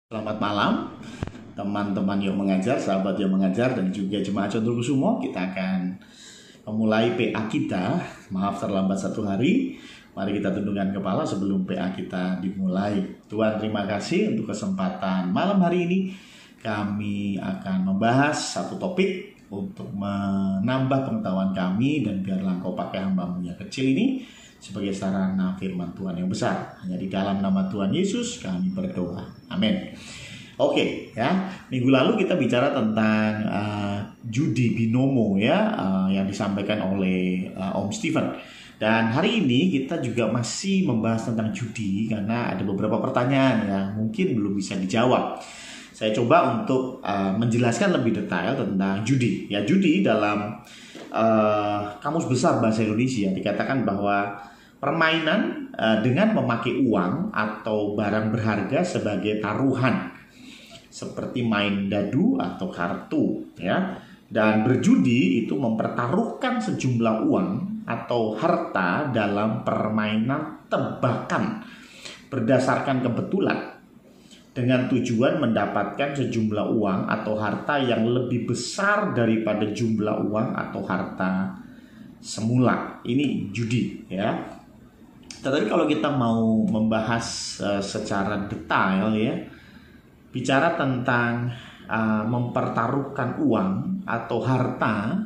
Selamat malam teman-teman yang mengajar, sahabat yang mengajar, dan juga jemaat Condrokusumo. Kita akan memulai PA kita. Maaf terlambat satu hari. Mari kita tundukkan kepala sebelum PA kita dimulai. Tuhan, terima kasih untuk kesempatan malam hari ini. Kami akan membahas satu topik untuk menambah pengetahuan kami, dan biarlah Engkau pakai hamba-Mu yang kecil ini sebagai sarana firman Tuhan yang besar. Hanya di dalam nama Tuhan Yesus kami berdoa. Amin. Oke, ya. Minggu lalu kita bicara tentang judi binomo, ya, yang disampaikan oleh Om Stephen. Dan hari ini kita juga masih membahas tentang judi karena ada beberapa pertanyaan yang mungkin belum bisa dijawab. Saya coba untuk menjelaskan lebih detail tentang judi. Ya, judi dalam Kamus Besar Bahasa Indonesia dikatakan bahwa permainan dengan memakai uang atau barang berharga sebagai taruhan, seperti main dadu atau kartu, ya. Dan berjudi itu mempertaruhkan sejumlah uang atau harta dalam permainan tebakan berdasarkan kebetulan, dengan tujuan mendapatkan sejumlah uang atau harta yang lebih besar daripada jumlah uang atau harta semula. Ini judi, ya. Tetapi kalau kita mau membahas secara detail, ya, bicara tentang mempertaruhkan uang atau harta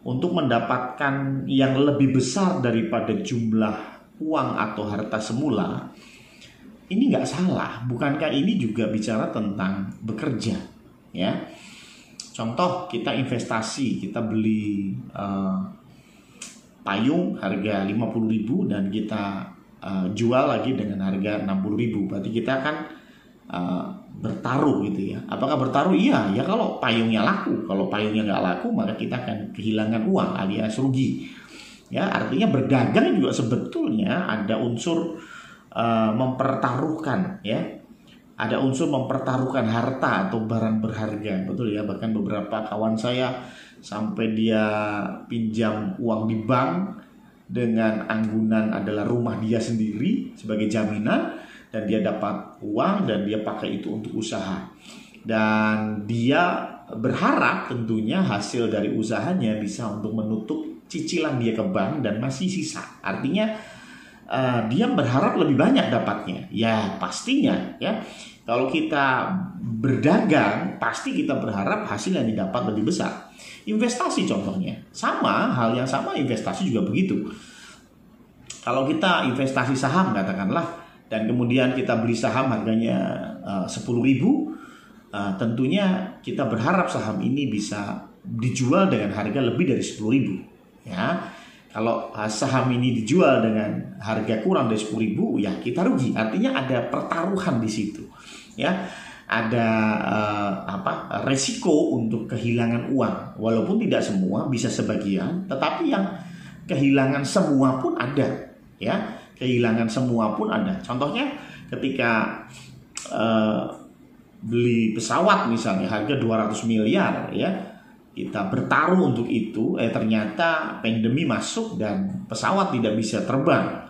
untuk mendapatkan yang lebih besar daripada jumlah uang atau harta semula, ini nggak salah. Bukankah ini juga bicara tentang bekerja, ya? Contoh, kita investasi, kita beli payung harga 50.000 dan kita jual lagi dengan harga 60.000. Berarti kita akan bertaruh, gitu ya. Apakah bertaruh? Iya, ya, kalau payungnya laku. Kalau payungnya nggak laku, maka kita akan kehilangan uang alias rugi. Ya, artinya berdagang juga sebetulnya ada unsur mempertaruhkan, ya. Ada unsur mempertaruhkan harta atau barang berharga, betul ya. Bahkan beberapa kawan saya sampai dia pinjam uang di bank dengan anggunan adalah rumah dia sendiri sebagai jaminan, dan dia dapat uang dan dia pakai itu untuk usaha. Dan dia berharap tentunya hasil dari usahanya bisa untuk menutup cicilan dia ke bank dan masih sisa. Artinya dia berharap lebih banyak dapatnya. Ya, pastinya, ya. Kalau kita berdagang, pasti kita berharap hasil yang didapat lebih besar. Investasi contohnya, sama, hal yang sama investasi juga begitu. Kalau kita investasi saham katakanlah, dan kemudian kita beli saham harganya 10.000, tentunya kita berharap saham ini bisa dijual dengan harga lebih dari 10.000, ya. Kalau saham ini dijual dengan harga kurang dari 10.000, ya kita rugi. Artinya ada pertaruhan di situ, ya. Ada resiko untuk kehilangan uang. Walaupun tidak semua, bisa sebagian, tetapi yang kehilangan semua pun ada, ya. Kehilangan semua pun ada. Contohnya ketika beli pesawat misalnya harga 200 miliar, ya. Kita bertaruh untuk itu, ternyata pandemi masuk dan pesawat tidak bisa terbang.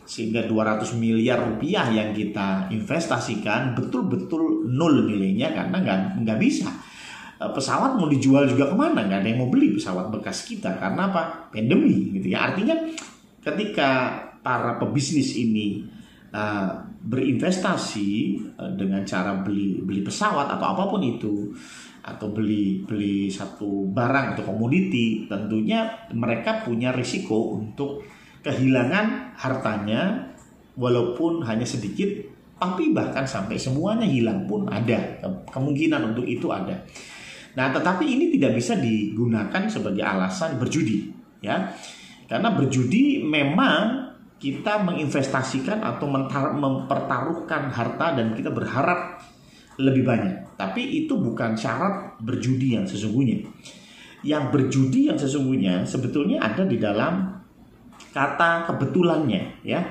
Sehingga 200 miliar rupiah yang kita investasikan betul-betul nol nilainya, karena nggak bisa. Pesawat mau dijual juga kemana? Nggak ada yang mau beli pesawat bekas kita. Karena apa? Pandemi, gitu ya. Artinya ketika para pebisnis ini berinvestasi dengan cara beli pesawat atau apapun itu, atau beli satu barang atau komoditi, tentunya mereka punya risiko untuk kehilangan hartanya, walaupun hanya sedikit, tapi bahkan sampai semuanya hilang pun ada. Kemungkinan untuk itu ada. Nah, tetapi ini tidak bisa digunakan sebagai alasan berjudi, ya. Karena berjudi memang kita menginvestasikan atau mempertaruhkan harta dan kita berharap lebih banyak. Tapi itu bukan syarat berjudi yang sesungguhnya. Yang berjudi yang sesungguhnya sebetulnya ada di dalam kata kebetulannya, ya.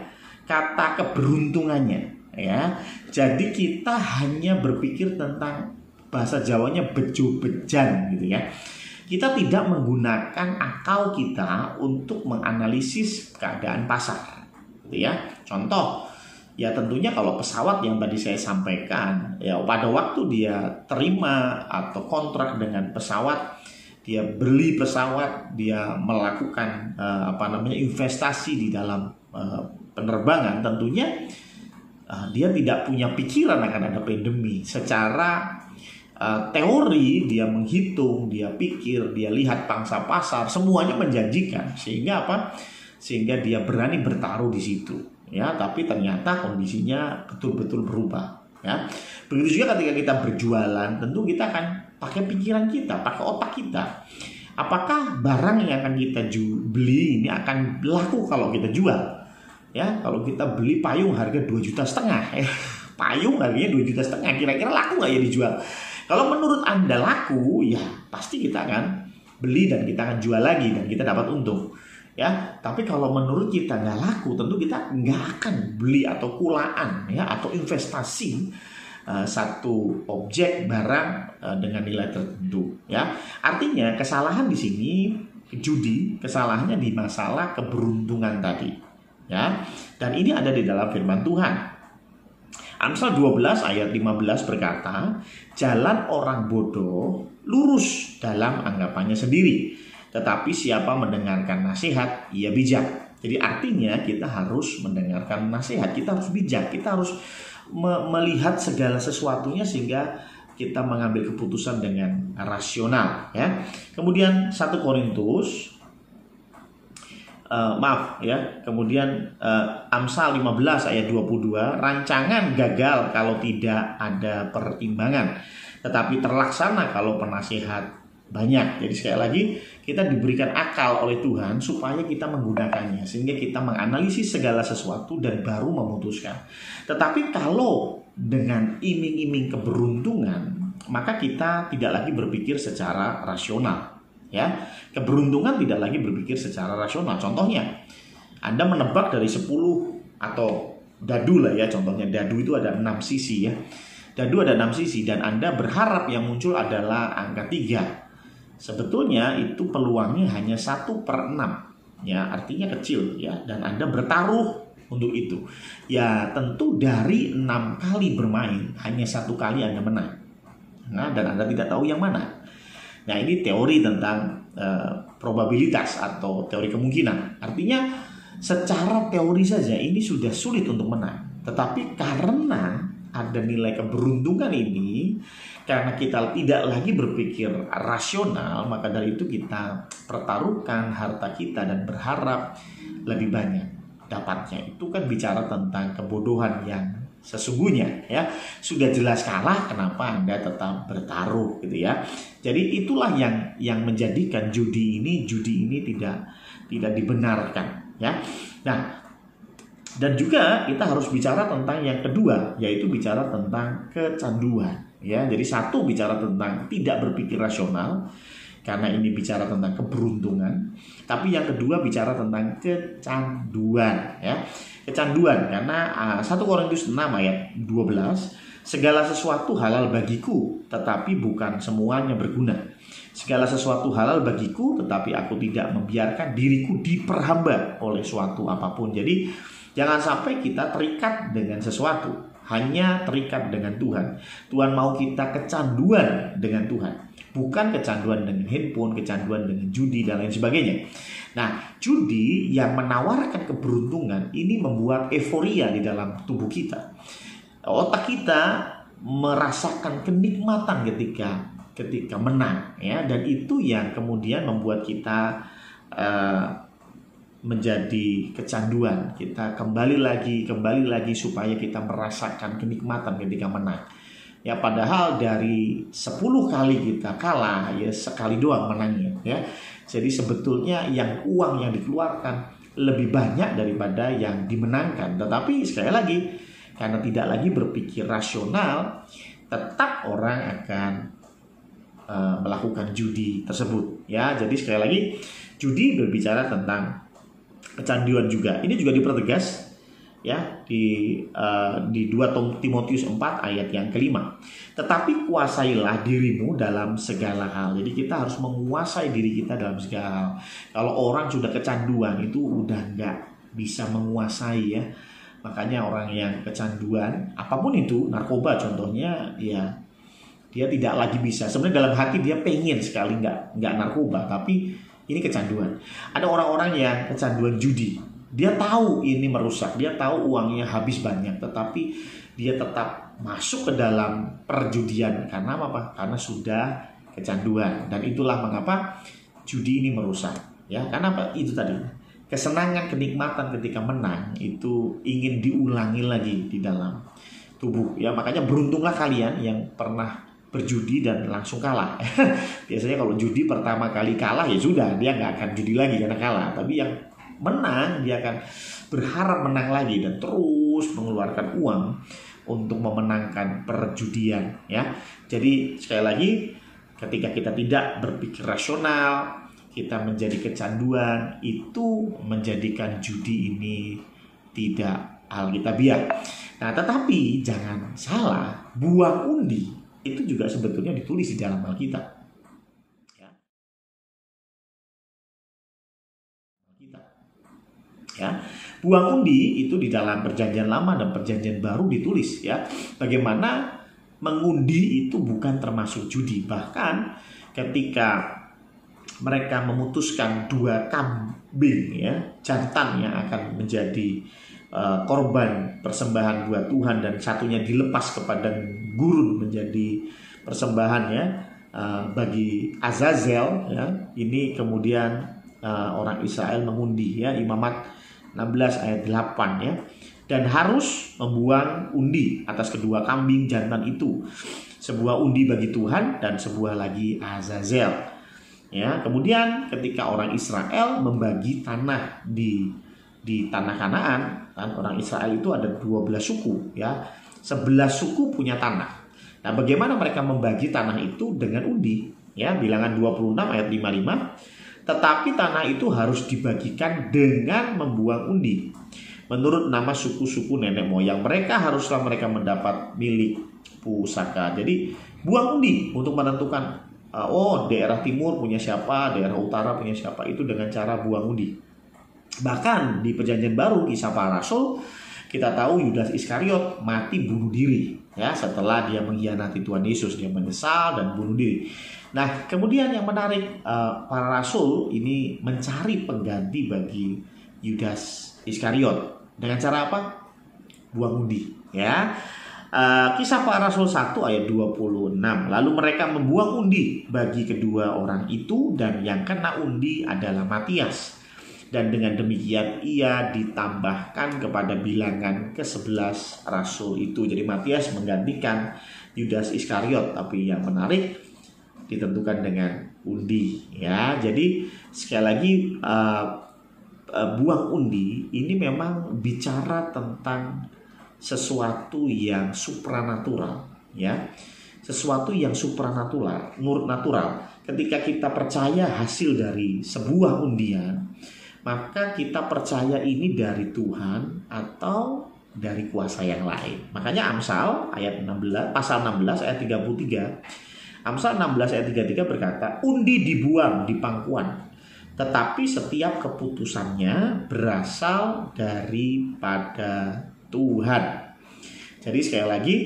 Kata keberuntungannya, ya. Jadi kita hanya berpikir tentang, bahasa Jawanya bejo-bejan, gitu ya. Kita tidak menggunakan akal kita untuk menganalisis keadaan pasar, gitu ya. Contoh, Ya tentunya kalau pesawat yang tadi saya sampaikan, ya pada waktu dia terima atau kontrak dengan pesawat, dia beli pesawat, dia melakukan investasi di dalam penerbangan, tentunya dia tidak punya pikiran akan ada pandemi. Secara teori dia menghitung, dia pikir, dia lihat pangsa pasar, semuanya menjanjikan, sehingga apa? Sehingga dia berani bertaruh di situ. Ya, tapi ternyata kondisinya betul-betul berubah. Ya, begitu juga ketika kita berjualan, tentu kita akan pakai pikiran kita, pakai otak kita. Apakah barang yang akan kita beli ini akan laku kalau kita jual? Ya, kalau kita beli payung harga 2,5 juta, payung harganya 2,5 juta, kira-kira laku nggak ya dijual? Kalau menurut Anda laku, ya pasti kita akan beli dan kita akan jual lagi dan kita dapat untung. Ya, tapi kalau menurut kita nggak laku, tentu kita nggak akan beli atau kulaan, ya, atau investasi satu objek barang dengan nilai tertentu. Ya, artinya kesalahan di sini judi, kesalahannya di masalah keberuntungan tadi. Ya, dan ini ada di dalam firman Tuhan. Amsal 12 ayat 15 berkata, jalan orang bodoh lurus dalam anggapannya sendiri, tetapi siapa mendengarkan nasihat, ia bijak. Jadi artinya kita harus mendengarkan nasihat, kita harus bijak, kita harus melihat segala sesuatunya sehingga kita mengambil keputusan dengan rasional. Ya. Kemudian 1 Korintus, kemudian Amsal 15 ayat 22, rancangan gagal kalau tidak ada pertimbangan, tetapi terlaksana kalau penasihat banyak. Jadi sekali lagi kita diberikan akal oleh Tuhan supaya kita menggunakannya, sehingga kita menganalisis segala sesuatu dan baru memutuskan. Tetapi kalau dengan iming-iming keberuntungan, maka kita tidak lagi berpikir secara rasional. Ya, keberuntungan tidak lagi berpikir secara rasional. Contohnya, Anda menebak dari 10 atau dadu lah ya, contohnya dadu itu ada 6 sisi ya. Dadu ada 6 sisi dan Anda berharap yang muncul adalah angka 3. Sebetulnya itu peluangnya hanya 1/6, ya, artinya kecil ya, dan Anda bertaruh untuk itu. Ya tentu dari 6 kali bermain hanya 1 kali Anda menang. Nah, dan Anda tidak tahu yang mana. Nah, ini teori tentang probabilitas atau teori kemungkinan. Artinya secara teori saja ini sudah sulit untuk menang. Tetapi karena ada nilai keberuntungan ini, karena kita tidak lagi berpikir rasional, maka dari itu kita pertaruhkan harta kita dan berharap lebih banyak dapatnya. Itu kan bicara tentang kebodohan yang sesungguhnya ya. Sudah jelas kalah, kenapa Anda tetap bertaruh gitu ya. Jadi itulah yang menjadikan judi ini tidak dibenarkan ya. Nah, dan juga kita harus bicara tentang yang kedua, yaitu bicara tentang kecanduan. Ya, jadi satu bicara tentang tidak berpikir rasional, karena ini bicara tentang keberuntungan. Tapi yang kedua bicara tentang kecanduan. Ya, kecanduan karena 1 Korintus 6 ayat 12, segala sesuatu halal bagiku, tetapi bukan semuanya berguna. Segala sesuatu halal bagiku, tetapi aku tidak membiarkan diriku diperhamba oleh suatu apapun. Jadi jangan sampai kita terikat dengan sesuatu, hanya terikat dengan Tuhan. Tuhan mau kita kecanduan dengan Tuhan, bukan kecanduan dengan handphone, kecanduan dengan judi dan lain sebagainya. Nah, judi yang menawarkan keberuntungan ini membuat euforia di dalam tubuh kita. Otak kita merasakan kenikmatan ketika menang, ya, dan itu yang kemudian membuat kita menjadi kecanduan. Kita kembali lagi supaya kita merasakan kenikmatan ketika menang. Ya, padahal dari 10 kali kita kalah, ya sekali doang menangnya ya. Jadi sebetulnya uang yang dikeluarkan lebih banyak daripada yang dimenangkan. Tetapi sekali lagi, karena tidak lagi berpikir rasional, tetap orang akan melakukan judi tersebut ya. Jadi sekali lagi, judi berbicara tentang kecanduan juga. Ini juga dipertegas ya di 2 Timotius 4 ayat yang kelima. Tetapi kuasailah dirimu dalam segala hal. Jadi kita harus menguasai diri kita dalam segala hal. Kalau orang sudah kecanduan itu udah nggak bisa menguasai ya Makanya orang yang kecanduan apapun itu, narkoba contohnya, ya dia tidak lagi bisa. Sebenarnya dalam hati dia pengen sekali nggak narkoba, tapi ini kecanduan. Ada orang-orang yang kecanduan judi. Dia tahu ini merusak, dia tahu uangnya habis banyak, tetapi dia tetap masuk ke dalam perjudian. Karena apa? Karena sudah kecanduan. Dan itulah mengapa judi ini merusak. Ya, karena apa? Itu tadi. Kesenangan, kenikmatan ketika menang itu ingin diulangi lagi di dalam tubuh. Ya, makanya beruntunglah kalian yang pernah berjudi dan langsung kalah. Biasanya kalau judi pertama kali kalah ya sudah, dia nggak akan judi lagi karena kalah. Tapi yang menang dia akan berharap menang lagi dan terus mengeluarkan uang untuk memenangkan perjudian. Ya, jadi sekali lagi ketika kita tidak berpikir rasional, kita menjadi kecanduan, itu menjadikan judi ini tidak alkitabiah. Nah, tetapi jangan salah, buang undi itu juga sebetulnya ditulis di dalam Alkitab. Ya, buang undi itu di dalam Perjanjian Lama dan Perjanjian Baru ditulis, ya. Bagaimana mengundi itu bukan termasuk judi. Bahkan ketika mereka memutuskan 2 kambing, ya, jantan yang akan menjadi korban persembahan buat Tuhan, dan satunya dilepas kepada gurun menjadi persembahan, ya, bagi Azazel, ya. Ini kemudian orang Israel mengundi, ya, Imamat 16 ayat 8, ya, dan harus membuang undi atas kedua kambing jantan itu, sebuah undi bagi Tuhan dan sebuah lagi Azazel. Ya, kemudian ketika orang Israel membagi tanah di tanah Kanaan, kan orang Israel itu ada 12 suku, ya. 11 suku punya tanah. Nah, bagaimana mereka membagi tanah itu dengan undi? Ya, Bilangan 26 ayat 55. Tetapi tanah itu harus dibagikan dengan membuang undi. Menurut nama suku-suku nenek moyang mereka, haruslah mereka mendapat milik pusaka. Jadi buang undi untuk menentukan daerah timur punya siapa, daerah utara punya siapa, itu dengan cara buang undi. Bahkan di Perjanjian Baru, Kisah Para Rasul, kita tahu Yudas Iskariot mati bunuh diri, ya, setelah dia mengkhianati Tuhan Yesus. Dia menyesal dan bunuh diri. Nah, kemudian yang menarik, para rasul ini mencari pengganti bagi Yudas Iskariot dengan cara apa? Buang undi, ya. Kisah Para Rasul 1 ayat 26. Lalu mereka membuang undi bagi kedua orang itu, dan yang kena undi adalah Matias. Dan dengan demikian ia ditambahkan kepada bilangan ke-11 rasul itu. Jadi Matias menggantikan Yudas Iskariot. Tapi yang menarik, ditentukan dengan undi, ya. Jadi sekali lagi, buang undi ini memang bicara tentang sesuatu yang supranatural, ya, sesuatu yang supranatural, natural. Ketika kita percaya hasil dari sebuah undian, maka kita percaya ini dari Tuhan atau dari kuasa yang lain. Makanya Amsal ayat 16, pasal 16 ayat 33. Amsal 16 ayat 33 berkata, undi dibuang di pangkuan, tetapi setiap keputusannya berasal daripada Tuhan. Jadi sekali lagi,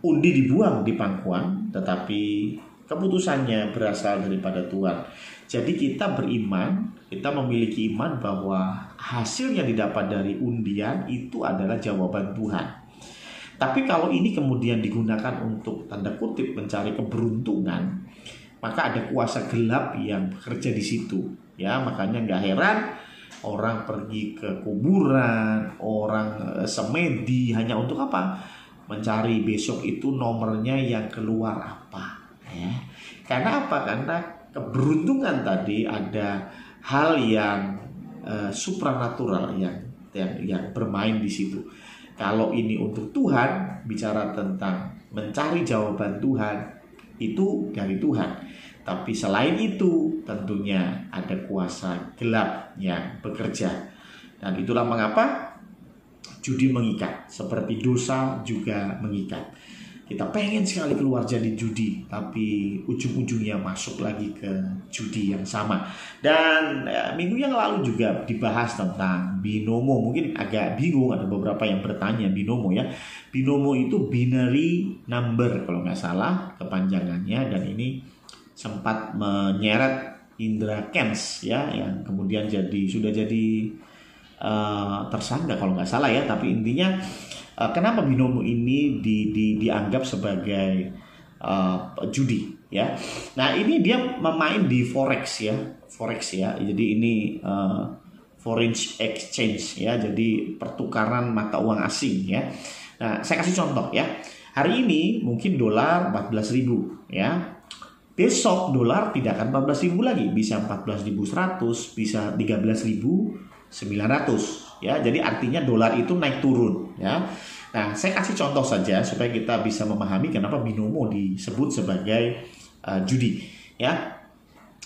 undi dibuang di pangkuan, tetapi keputusannya berasal daripada Tuhan. Jadi kita beriman, kita memiliki iman bahwa hasil yang didapat dari undian itu adalah jawaban Tuhan. Tapi kalau ini kemudian digunakan untuk tanda kutip mencari keberuntungan, maka ada kuasa gelap yang bekerja di situ. Ya, makanya nggak heran orang pergi ke kuburan, orang semedi hanya untuk apa? Mencari besok itu nomornya yang keluar apa, ya. Karena apa? Karena keberuntungan tadi ada hal yang supranatural yang bermain di situ. Kalau ini untuk Tuhan, bicara tentang mencari jawaban Tuhan, itu dari Tuhan. Tapi selain itu tentunya ada kuasa gelap yang bekerja. Dan itulah mengapa judi mengikat, seperti dosa juga mengikat. kita pengen sekali keluar jadi judi, tapi ujung-ujungnya masuk lagi ke judi yang sama. Dan minggu yang lalu juga dibahas tentang binomo. Mungkin agak bingung, ada beberapa yang bertanya binomo ya. Binomo itu binary number kalau nggak salah kepanjangannya, dan ini sempat menyeret Indra Kents ya, yang kemudian sudah jadi tersangka kalau nggak salah ya. Tapi intinya kenapa binomo ini dianggap sebagai judi ya? Nah, ini dia memain di forex ya, Jadi ini foreign exchange ya, jadi pertukaran mata uang asing ya. Nah, saya kasih contoh ya. Hari ini mungkin dolar 14.000 ya. Besok dolar tidak akan 14.000 lagi, bisa 14.100, bisa 13.900 ya. Jadi artinya dolar itu naik turun ya. Nah, saya kasih contoh saja supaya kita bisa memahami kenapa binomo disebut sebagai judi ya.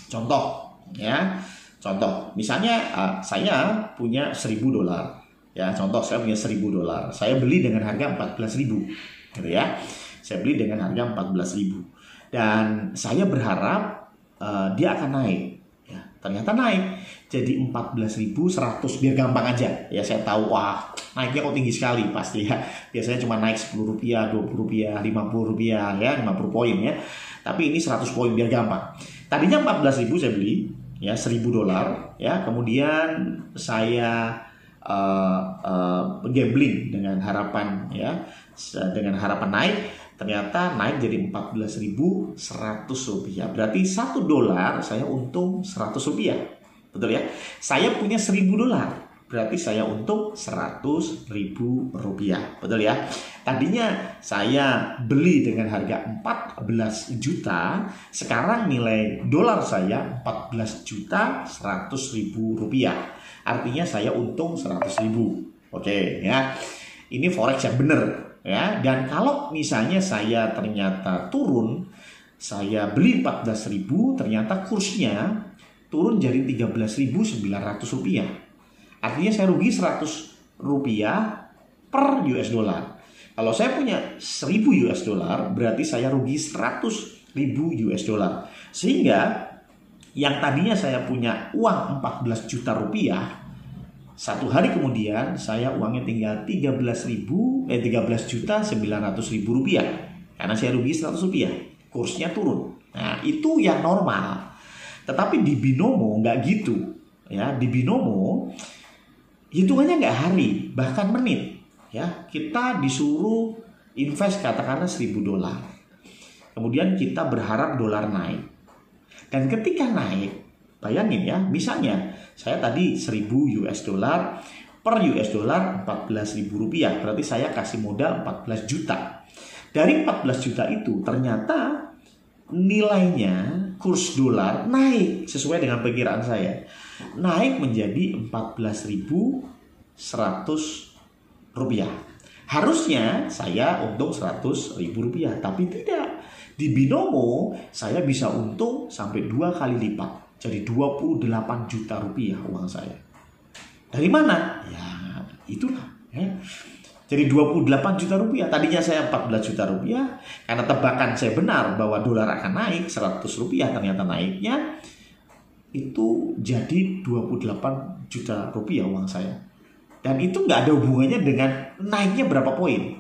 Contoh ya. Contoh, misalnya saya punya 1.000 dolar ya. Contoh, saya punya 1.000 dolar. Saya beli dengan harga 14.000 gitu ya. Saya beli dengan harga 14.000 dan saya berharap dia akan naik. Ternyata naik jadi 14.100, biar gampang aja ya. Saya tahu wah naiknya kok tinggi sekali, pasti ya biasanya cuma naik 10 rupiah, 20 rupiah, 50 rupiah ya, 50 poin ya. Tapi ini 100 poin biar gampang. Tadinya 14.000 saya beli ya, 1.000 dolar ya. Kemudian saya gambling dengan harapan ya, naik. Ternyata naik jadi 14.100 rupiah. Berarti 1 dolar saya untung 100 rupiah. Betul ya? Saya punya 1.000 dolar. Berarti saya untung 100.000 rupiah. Betul ya? Tadinya saya beli dengan harga 14 juta. Sekarang nilai dolar saya 14.100.000 rupiah. Artinya saya untung 100.000. Oke ya. Ini forex yang benar. Ya, dan kalau misalnya saya ternyata turun, saya beli 14.000, ternyata kursnya turun jadi 13.900 rupiah. Artinya saya rugi 100 rupiah per US dollar. Kalau saya punya 1.000 US dollar, berarti saya rugi 100.000 US dollar. Sehingga yang tadinya saya punya uang 14 juta rupiah, 1 hari kemudian saya uangnya tinggal 13.900.000 rupiah, karena saya rugi 100 rupiah, kursnya turun. Nah, itu yang normal. Tetapi di binomo nggak gitu ya. Di binomo hitungannya nggak hari, bahkan menit ya. Kita disuruh invest katakanlah 1.000 dolar, kemudian kita berharap dolar naik, dan ketika naik, bayangin ya, misalnya saya tadi 1.000 US dollar, per US dollar 14.000 rupiah, berarti saya kasih modal 14 juta. Dari 14 juta itu ternyata nilainya kurs dolar naik sesuai dengan perkiraan saya. Naik menjadi 14.100 rupiah. Harusnya saya untung 100.000 rupiah, tapi tidak. Di binomo saya bisa untung sampai 2 kali lipat. Jadi 28 juta rupiah uang saya. Dari mana? Ya itulah ya. Jadi 28 juta rupiah. Tadinya saya 14 juta rupiah. Karena tebakan saya benar bahwa dolar akan naik 100 rupiah. Ternyata naiknya itu jadi 28 juta rupiah uang saya. Dan itu nggak ada hubungannya dengan naiknya berapa poin.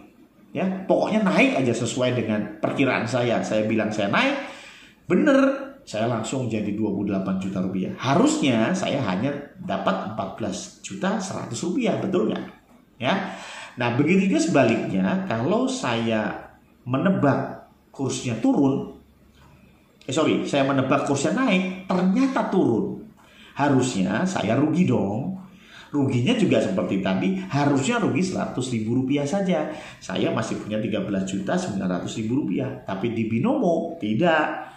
Ya, pokoknya naik aja sesuai dengan perkiraan saya. Saya bilang saya naik, bener. Saya langsung jadi 28 juta rupiah. Harusnya saya hanya dapat 14 juta 100 rupiah, betul nggak? Ya. Nah, begitu juga sebaliknya, kalau saya menebak kursnya turun, saya menebak kursnya naik, ternyata turun. Harusnya saya rugi dong. Ruginya juga seperti tadi, harusnya rugi 100.000 rupiah saja. Saya masih punya 13.900.000 rupiah. Tapi di binomo, tidak.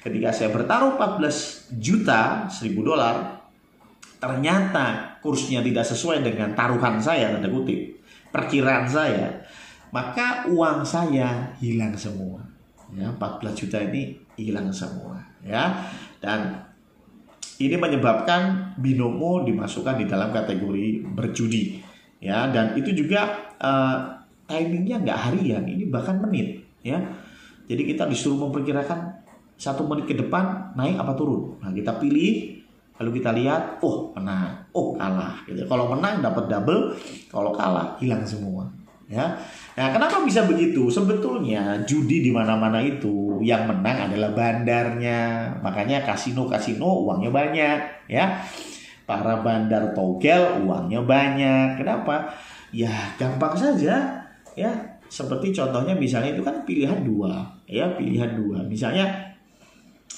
Ketika saya bertaruh 14 juta 1.000 dolar, ternyata kursnya tidak sesuai dengan taruhan saya, tanda kutip, perkiraan saya, maka uang saya hilang semua. Ya, 14 juta ini hilang semua. Ya, dan ini menyebabkan binomo dimasukkan di dalam kategori berjudi. Ya, dan itu juga timingnya nggak harian, ini bahkan menit. ya. Jadi kita disuruh memperkirakan 1 menit ke depan naik apa turun. Nah, kita pilih, lalu kita lihat, oh menang, oh kalah gitu. Kalau menang dapat double, kalau kalah hilang semua, ya. Nah, kenapa bisa begitu? Sebetulnya judi di mana-mana itu yang menang adalah bandarnya. Makanya kasino-kasino uangnya banyak, ya. Para bandar togel uangnya banyak. Kenapa? Ya gampang saja, ya. Seperti contohnya misalnya itu kan pilihan 2, ya, pilihan 2. Misalnya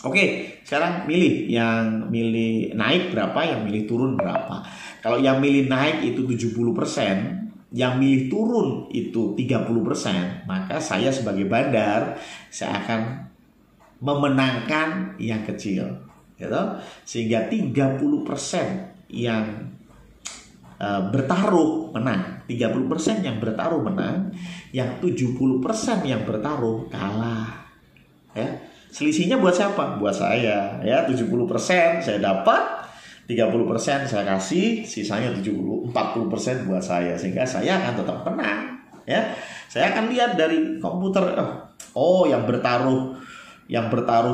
oke, sekarang milih, yang milih naik berapa, yang milih turun berapa. Kalau yang milih naik itu 70%, yang milih turun itu 30%, maka saya sebagai bandar, saya akan memenangkan yang kecil, gitu. Sehingga 30% yang bertaruh menang, 30% yang bertaruh menang, yang 70% yang bertaruh kalah, ya. Selisihnya buat siapa? Buat saya, ya. 70% saya dapat, 30% saya kasih, sisanya 40% buat saya, sehingga saya akan tetap menang, ya. Saya akan lihat dari komputer, oh yang bertaruh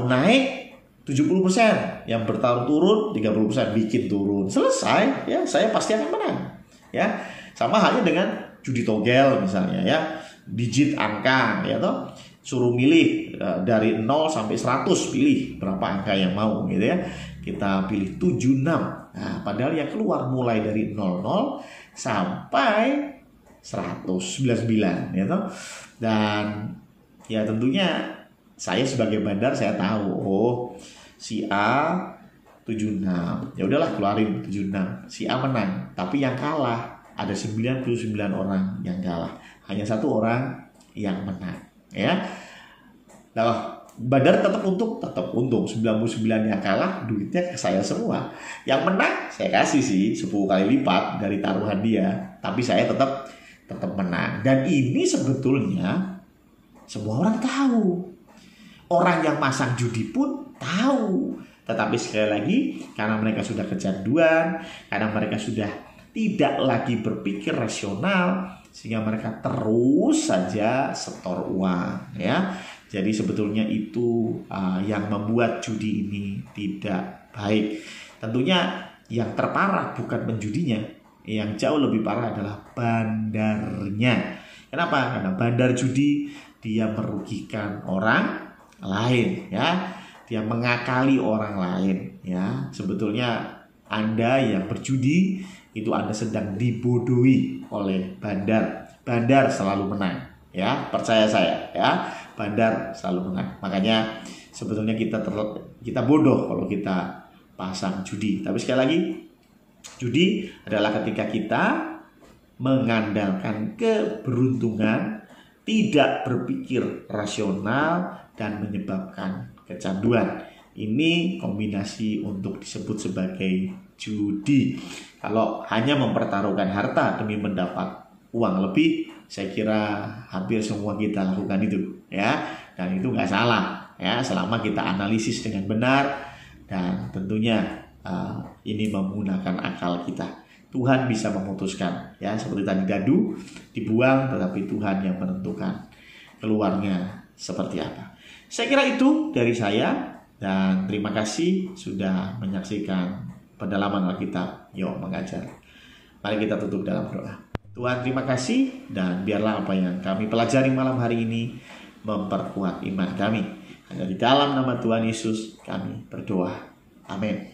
naik 70%, yang bertaruh turun 30%, bikin turun, selesai, ya. Saya pasti akan menang, ya. Sama halnya dengan judi togel misalnya, ya, digit angka, ya toh. Suruh milih dari 0 sampai 100, pilih berapa angka yang mau, gitu ya. Kita pilih 76. Nah, padahal yang keluar mulai dari 00 sampai 199, ya toh. Dan ya tentunya saya sebagai bandar saya tahu, oh si A 76. Ya udahlah, keluarin 76. Si A menang, tapi yang kalah ada 99 orang yang kalah. Hanya 1 orang yang menang, ya. Nah, bandar tetap untung. 99 yang kalah duitnya ke saya semua. Yang menang saya kasih sih 10 kali lipat dari taruhan dia, tapi saya tetap menang. Dan ini sebetulnya semua orang tahu. Orang yang masang judi pun tahu. Tetapi sekali lagi, karena mereka sudah kecanduan, karena mereka sudah tidak lagi berpikir rasional, sehingga mereka terus saja setor uang, ya. Jadi sebetulnya itu yang membuat judi ini tidak baik. Tentunya yang terparah bukan penjudinya, yang jauh lebih parah adalah bandarnya. Kenapa? Karena bandar judi dia merugikan orang lain, ya. Dia mengakali orang lain, ya. Sebetulnya Anda yang berjudi itu Anda sedang dibodohi oleh bandar. Bandar selalu menang, ya. Percaya saya, ya. Bandar selalu menang. Makanya sebetulnya kita bodoh kalau kita pasang judi. Tapi sekali lagi, judi adalah ketika kita mengandalkan keberuntungan, tidak berpikir rasional, dan menyebabkan kecanduan. Ini kombinasi untuk disebut sebagai judi. Kalau hanya mempertaruhkan harta demi mendapat uang lebih, saya kira hampir semua kita lakukan itu, ya. Dan itu nggak salah, ya, selama kita analisis dengan benar dan tentunya ini menggunakan akal kita. Tuhan bisa memutuskan, ya, seperti tadi dadu dibuang, tetapi Tuhan yang menentukan keluarnya seperti apa. Saya kira itu dari saya, dan terima kasih sudah menyaksikan pendalaman Alkitab Yo Mengajar. Mari kita tutup dalam doa. Tuhan, terima kasih, dan biarlah apa yang kami pelajari malam hari ini memperkuat iman kami. Hanya di dalam nama Tuhan Yesus kami berdoa. Amin.